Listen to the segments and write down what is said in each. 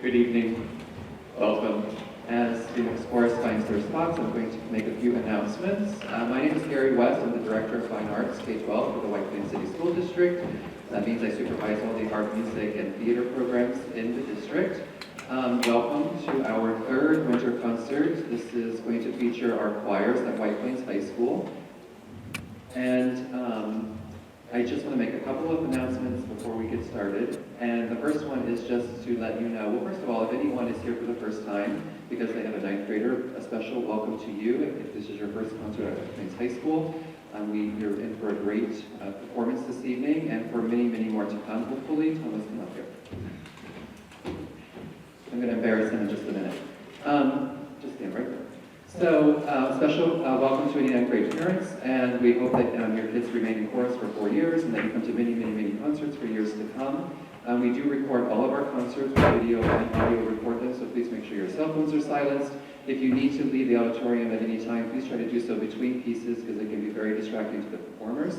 Good evening. Welcome. As the next chorus finds their spots, I'm going to make a few announcements. My name is Gary West. I'm the Director of Fine Arts, K-12 for the White Plains City School District. That means I supervise all the art, music, and theater programs in the district. Welcome to our third winter concert. This is going to feature our choirs at White Plains High School. And I just want to make a couple of announcements before we get started. And the first one is just to let you know, well, first of all, if anyone is here for the first time, because they have a ninth grader, a special welcome to you. If this is your first concert at White Plains High School, you're in for a great performance this evening, and for many, many more to come, hopefully. Thomas, come up here. I'm going to embarrass him in just a minute. Just stand right there. So, special welcome to any ninth grade parents, and we hope that your kids remain in chorus for 4 years, and that you come to many, many, many concerts for years to come. We do record all of our concerts with video and audio record them, so please make sure your cell phones are silenced. If you need to leave the auditorium at any time, please try to do so between pieces, because it can be very distracting to the performers.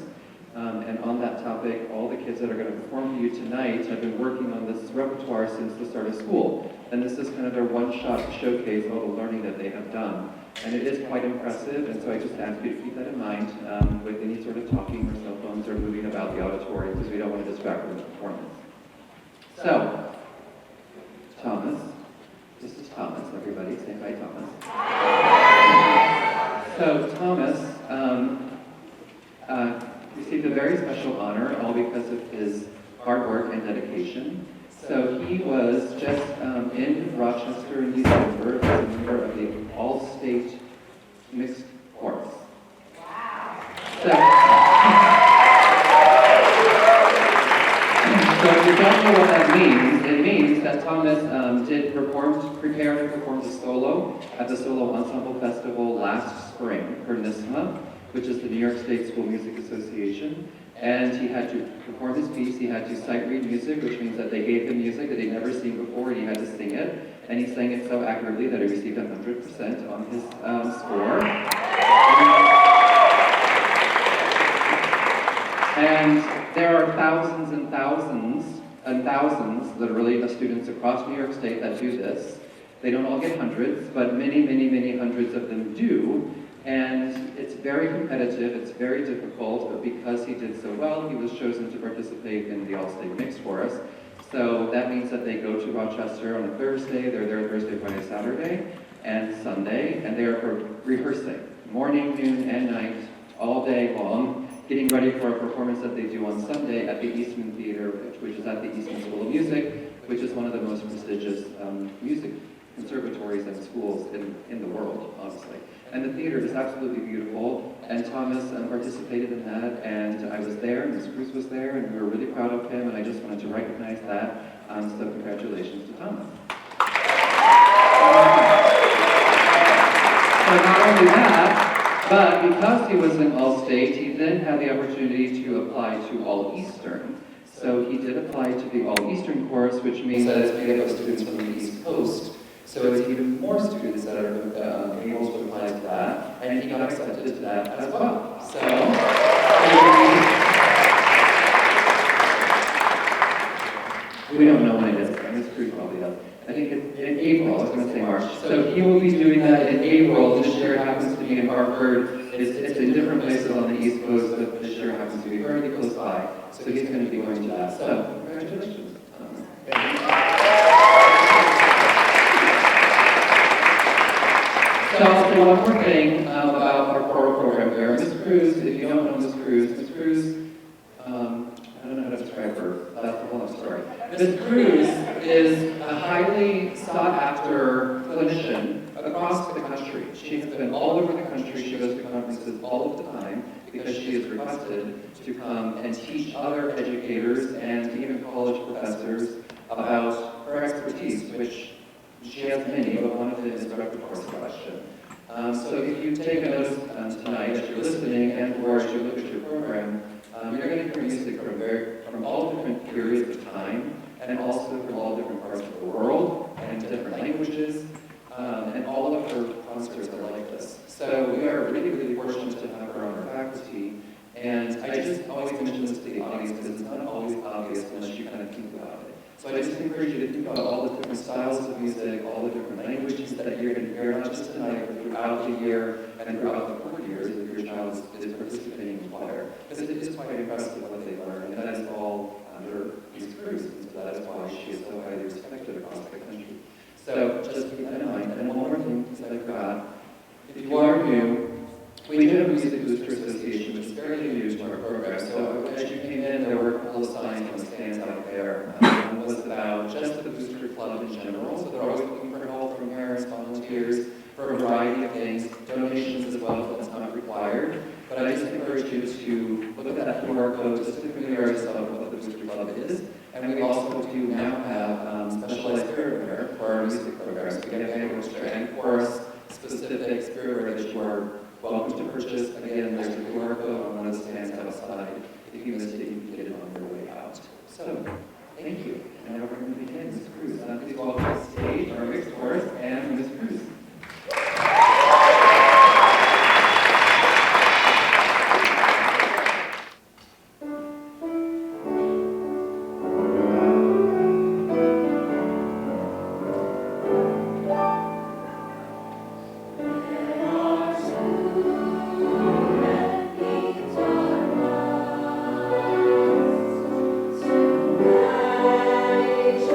And on that topic, all the kids that are going to perform for you tonight have been working on this repertoire since the start of school. And this is kind of their one-shot to showcase all the learning that they have done. And it is quite impressive, and so I just ask you to keep that in mind with any sort of talking or cell phones or moving about the auditorium, because we don't want to distract from the performance. So, Thomas. This is Thomas, everybody. Say hi, Thomas. So, Thomas received a very special honor, all because of his hard work and dedication. So he was just in Rochester in December as a member of the All-State Mixed Chorus. Wow. So if you don't know what that means, it means that Thomas prepared to perform the solo at the Solo Ensemble Festival last spring for NISMA, which is the New York State School Music Association. And he had to perform his piece. He had to sight read music, which means that they gave him music that he'd never seen before, and he had to sing it. And he sang it so accurately that he received 100% on his score. And there are thousands and thousands and thousands, literally, of students across New York State that do this. They don't all get hundreds, but many, many, many hundreds of them do. And it's very competitive, it's very difficult, but because he did so well, he was chosen to participate in the All-State Mixed Chorus. So that means that they go to Rochester on a Thursday, they're there Thursday, Friday, Saturday, and Sunday, and they are rehearsing morning, noon, and night, all day long, getting ready for a performance that they do on Sunday at the Eastman Theater, which is at the Eastman School of Music, which is one of the most prestigious music conservatories and schools in the world, honestly. And the theater is absolutely beautiful, and Thomas participated in that, and I was there, Ms. Cruz was there, and we were really proud of him, and I just wanted to recognize that, so congratulations to Thomas. So not only that, but because he was in All-State, he then had the opportunity to apply to All-Eastern. So he did apply to the All-Eastern Chorus, which means that it's made up of students from the East Coast. So it's even more students that are able to apply to that, and he got accepted to that as well. So, we don't know when it is. Ms. Cruz probably does. I think it's in April. I was going to say March. So he will be doing that in April. This year it happens to be in Hartford. It's in different places on the East Coast, but this year it happens to be very close by. So he's going to be going to that. So, congratulations. So I'll say one more thing about our choral program there. Ms. Cruz, if you don't know Ms. Cruz, I don't know how to describe her. That's a whole other story. Ms. Cruz is a highly sought-after clinician across the country. She has been all over the country. She goes to conferences all of the time because she is requested to come and teach other educators and even college professors about her expertise, which she has many, but one of them is repertoire selection. So if you take a notice tonight as you're listening and or as you look at your program, you're going to hear music from all different periods of time, and also from all different parts of the world, and different languages, and all of her concerts are like this. So we are really, really fortunate to have her on our faculty, and I just always mention this to the audience because it's not always obvious unless you kind of think about it. So I just encourage you to think about all the different styles of music, all the different languages that you're going to hear, not just tonight, but throughout the year and throughout the 4 years that your child is participating in choir. Because it is quite impressive what they learn, and that is all under Ms. Cruz, and so that is why she is so highly respected across the country. So just keep that in mind. And one more thing, because I forgot, if you are new, we do have a Music Booster Association, which is fairly new to our program. So as you came in, there were a couple of signs on the stands out there. One was about just the Booster Club in general, so they're always looking for help from parents, volunteers, for a variety of things, donations as well, if that's not required. But I just encourage you to look at that QR code just to familiarize yourself with what the Booster Club is. And we also do now have specialized spirit wear for our music programs. We have orchestra and chorus specific spirit wear that you are welcome to purchase. Again, there's a QR code on one of the stands outside. If you missed it, you can get it on your way out. So, thank you. And now we're going to begin. Ms. Cruz, please welcome to the stage our mixed chorus and Ms. Cruz. Reach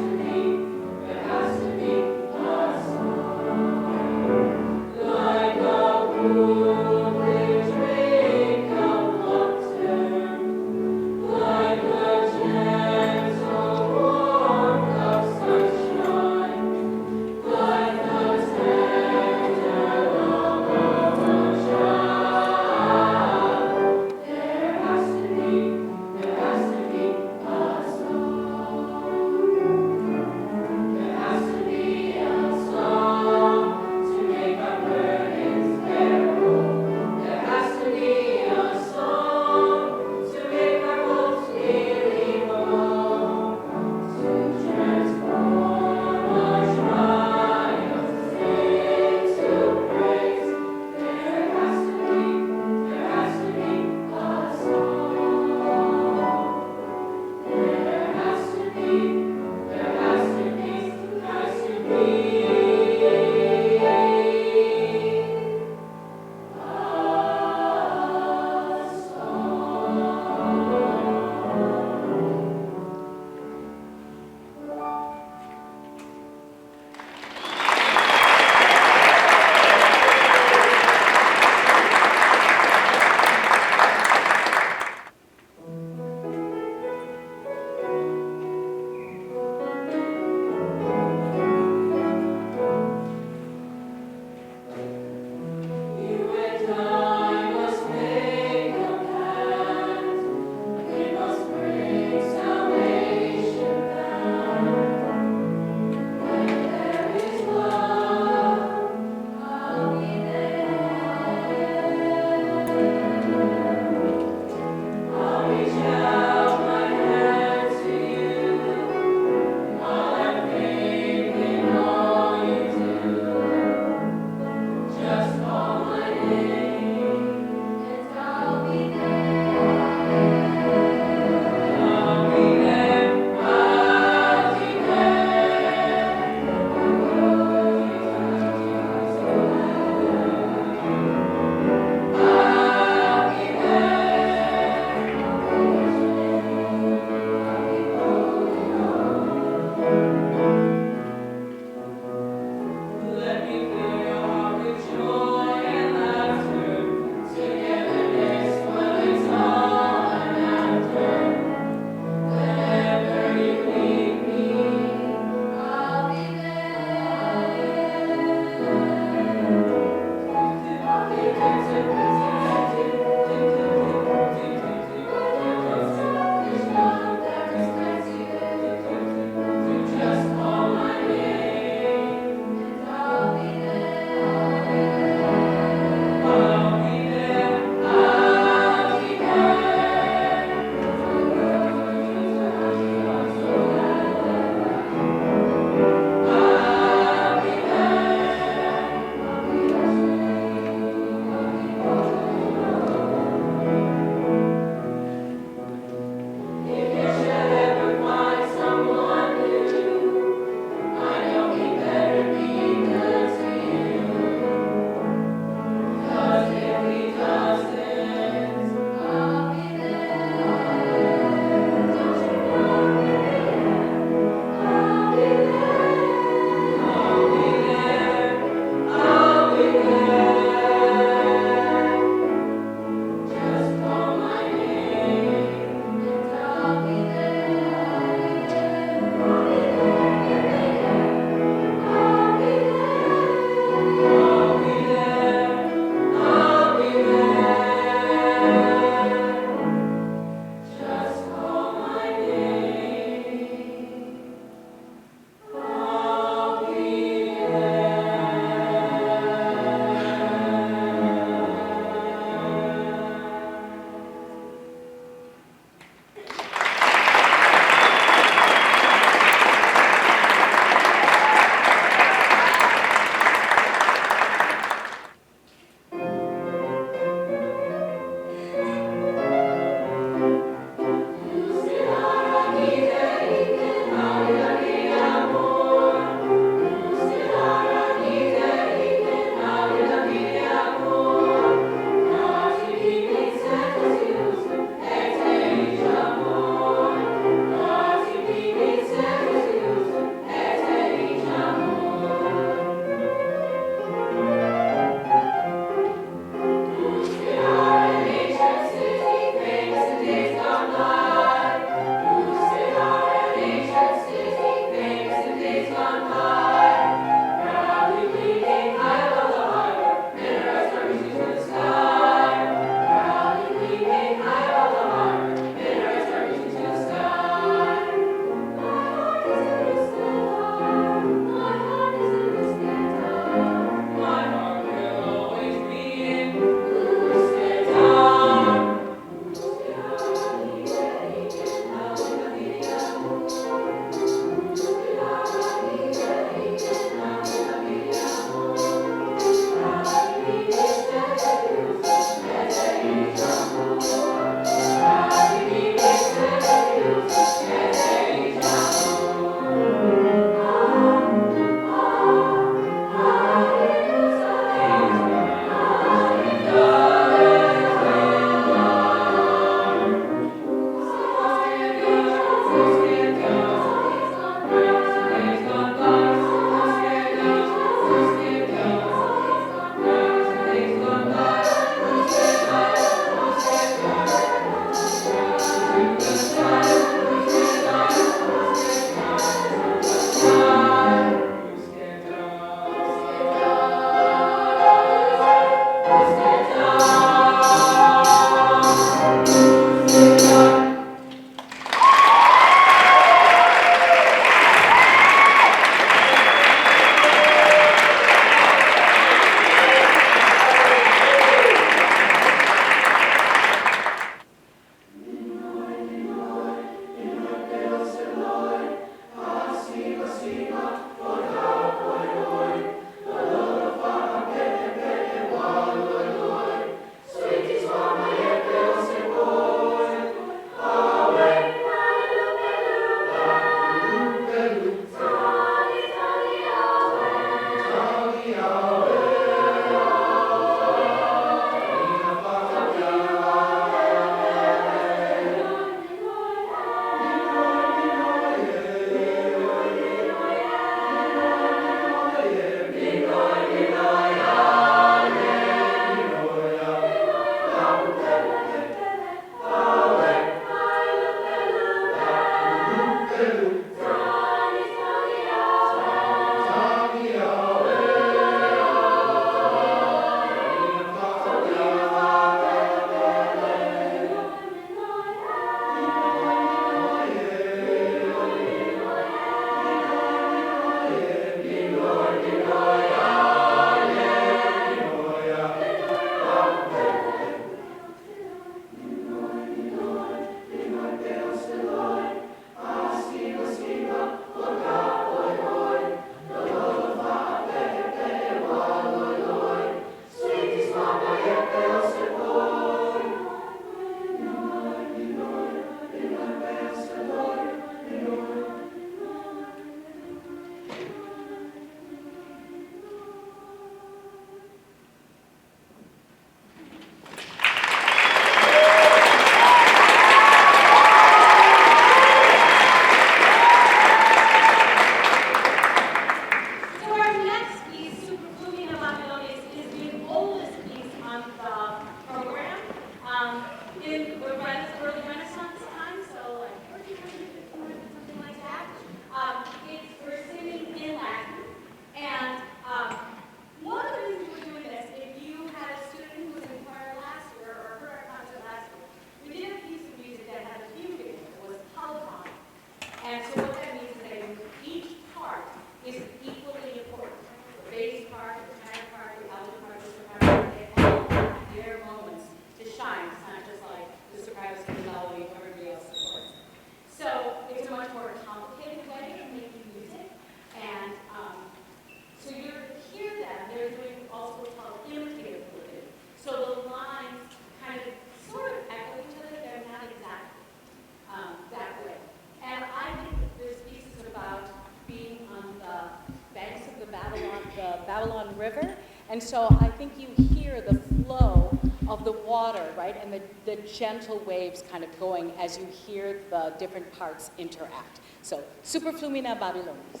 river. And so I think you hear the flow of the water, right, and the gentle waves kind of going as you hear the different parts interact. So, Super Flumina Babylonis.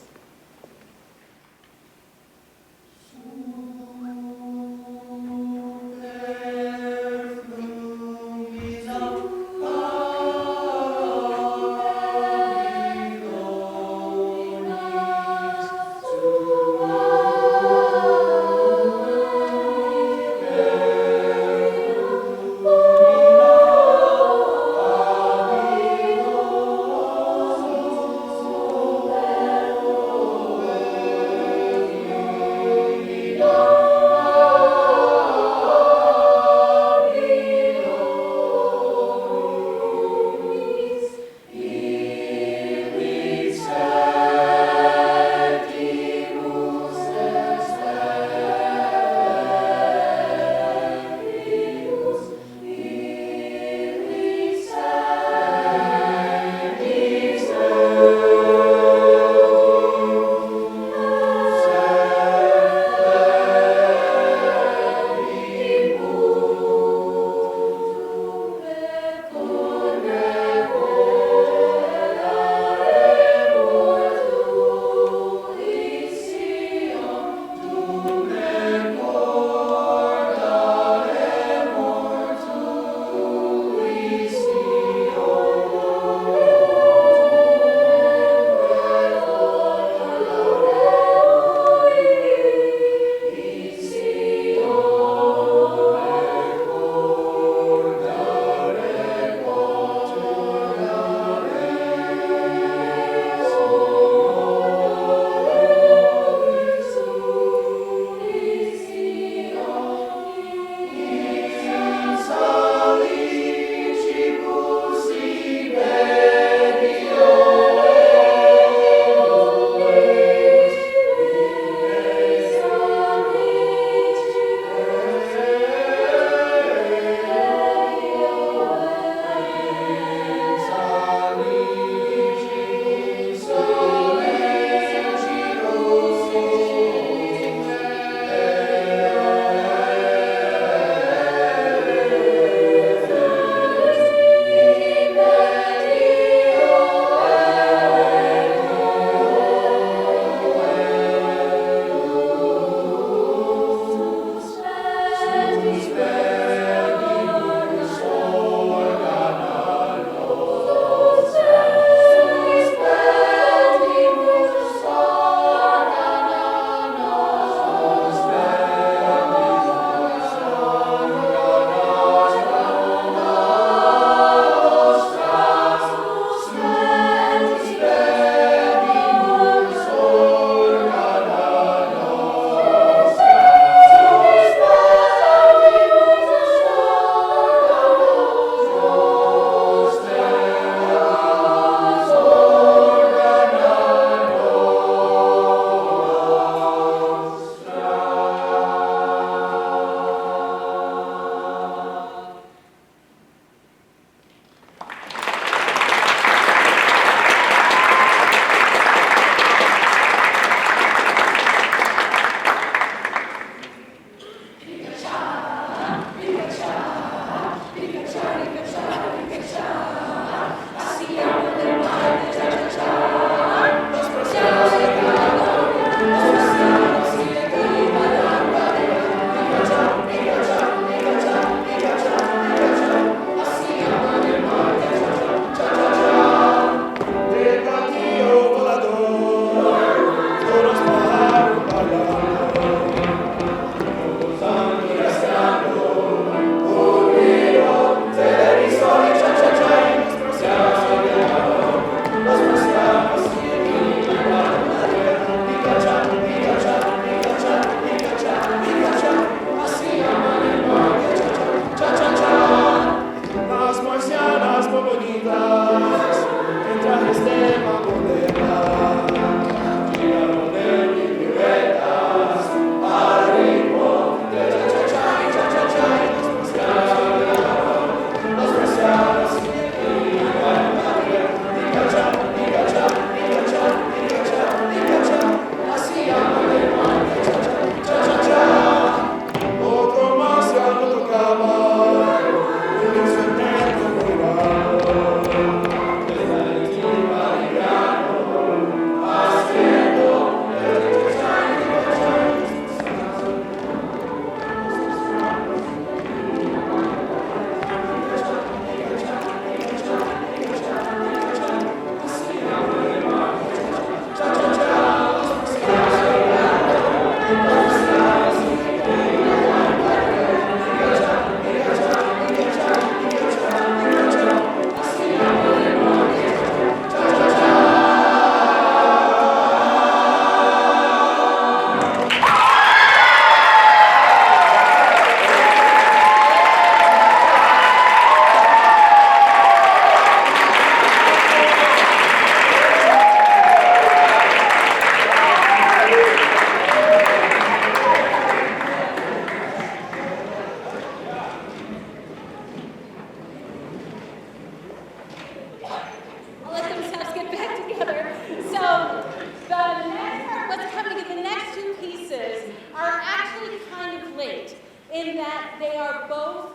are both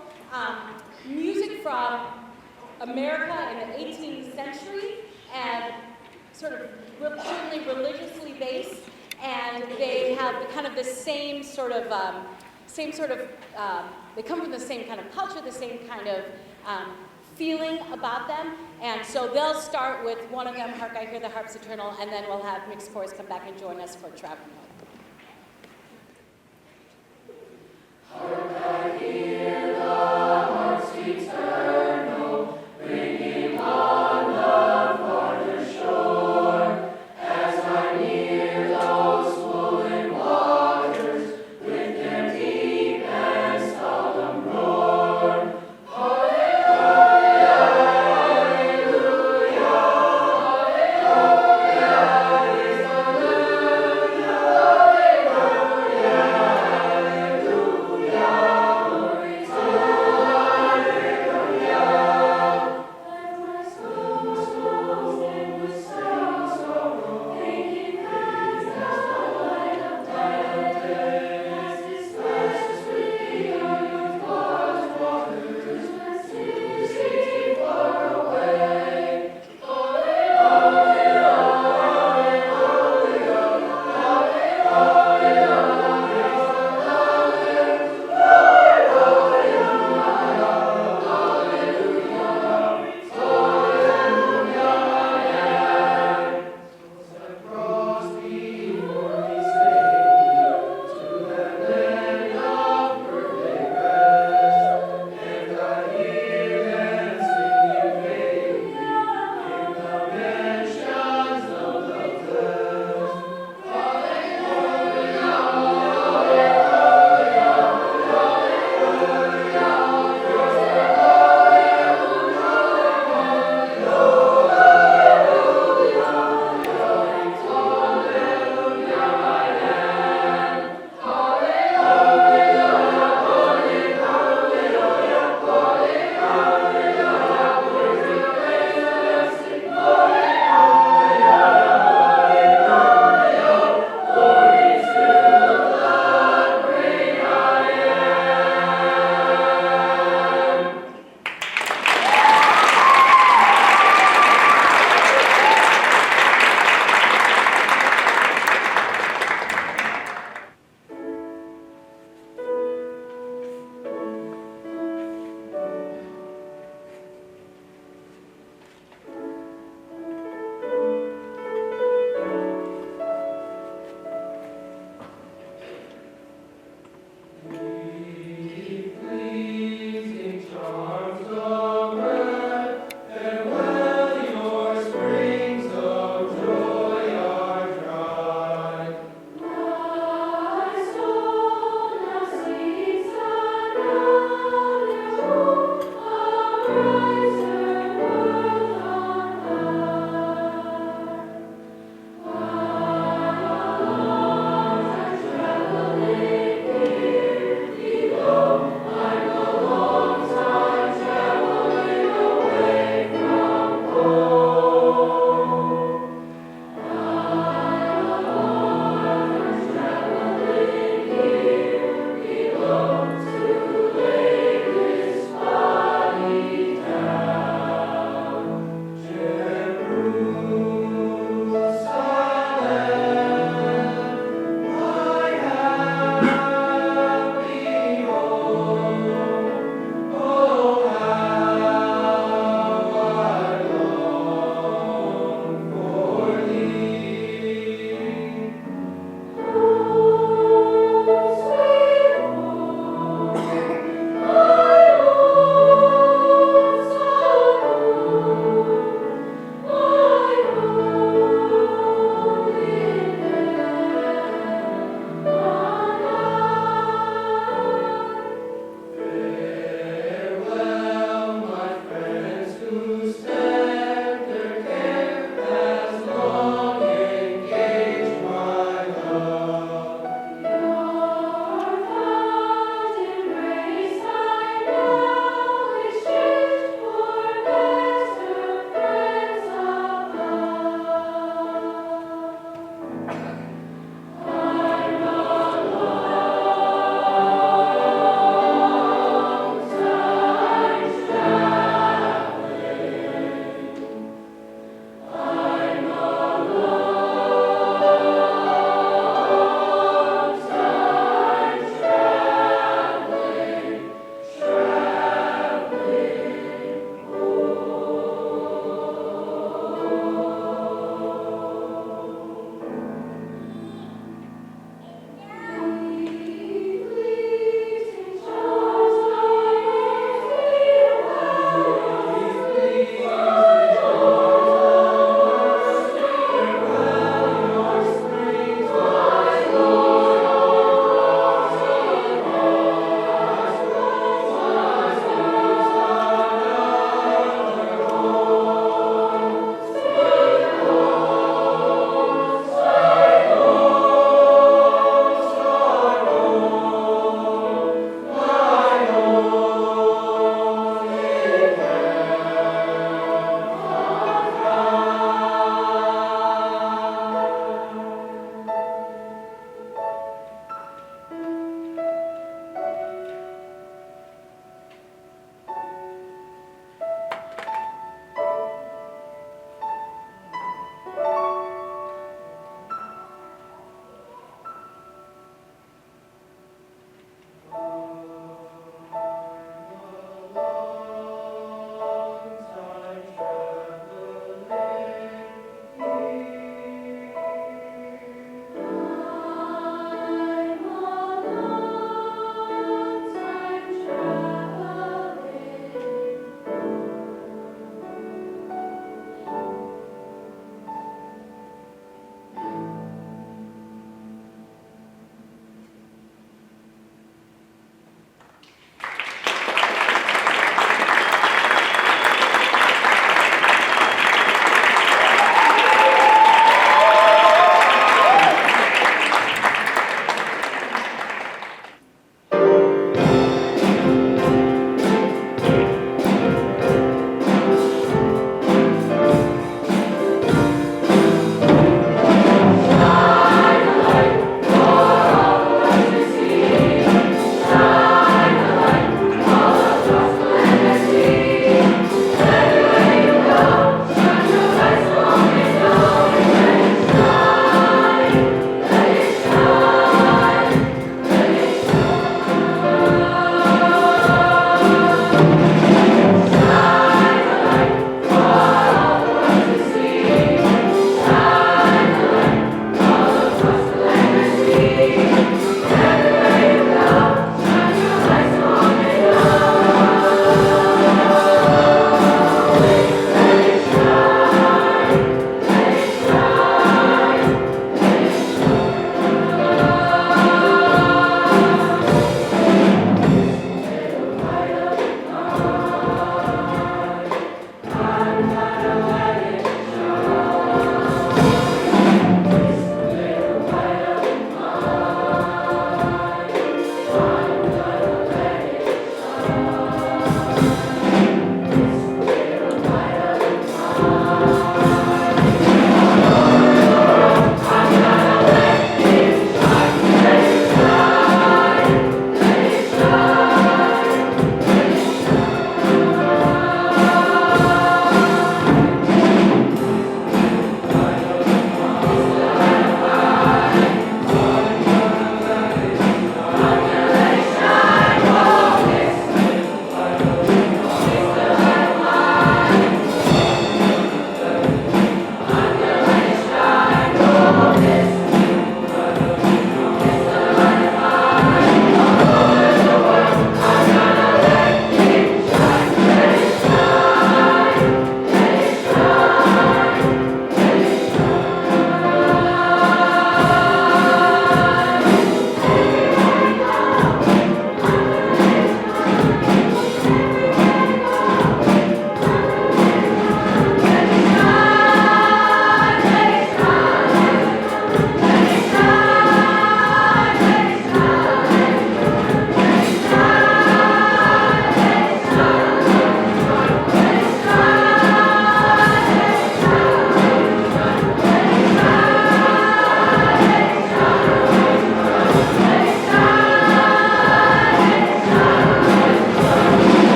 music from America in the 18th century and sort of certainly religiously based, and they have kind of the same sort of, they come from the same kind of culture, the same kind of feeling about them. And so they'll start with one of them, Hark I Hear the Harps Eternal, and then we'll have mixed chorus come back and join us for Traveling Home.